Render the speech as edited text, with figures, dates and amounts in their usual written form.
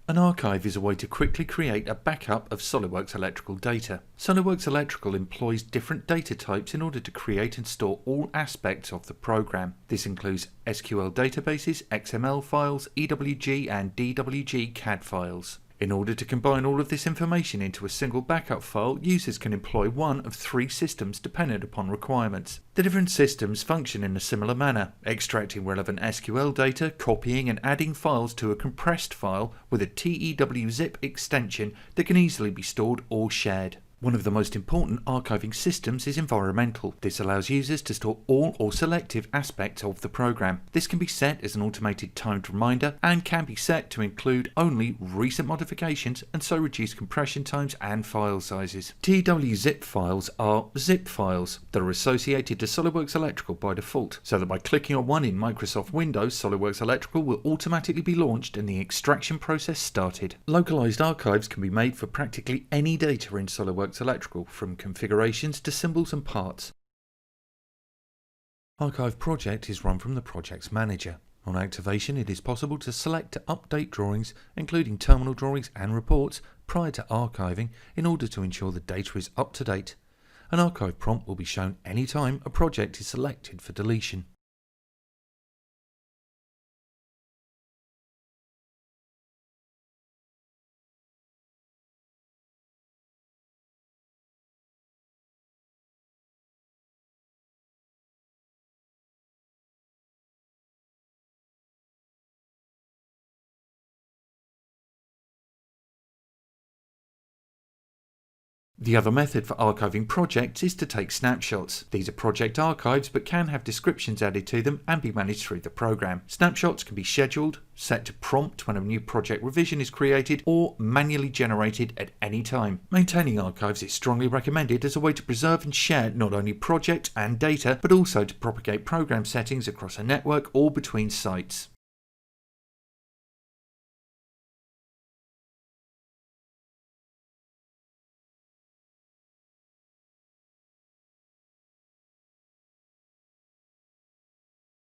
An archive is a way to quickly create a backup of SOLIDWORKS Electrical data. SOLIDWORKS Electrical employs different data types in order to create and store all aspects of the program. This includes SQL databases, XML files, EWG and DWG CAD files. In order to combine all of this information into a single backup file, users can employ one of three systems dependent upon requirements. The different systems function in a similar manner, extracting relevant SQL data, copying and adding files to a compressed file with a TEWZIP extension that can easily be stored or shared. One of the most important archiving systems is environmental. This allows users to store all or selective aspects of the program. This can be set as an automated timed reminder and can be set to include only recent modifications and so reduce compression times and file sizes. TEWZIP files are zip files that are associated to SOLIDWORKS Electrical by default, so that by clicking on one in Microsoft Windows, SOLIDWORKS Electrical will automatically be launched and the extraction process started. Localized archives can be made for practically any data in SOLIDWORKS Electrical, from configurations to symbols and parts. Archive Project is run from the Projects Manager. On activation, it is possible to select to update drawings, including terminal drawings and reports, prior to archiving in order to ensure the data is up to date. An archive prompt will be shown anytime a project is selected for deletion. The other method for archiving projects is to take snapshots. These are project archives but can have descriptions added to them and be managed through the program. Snapshots can be scheduled, set to prompt when a new project revision is created, or manually generated at any time. Maintaining archives is strongly recommended as a way to preserve and share not only project and data, but also to propagate program settings across a network or between sites.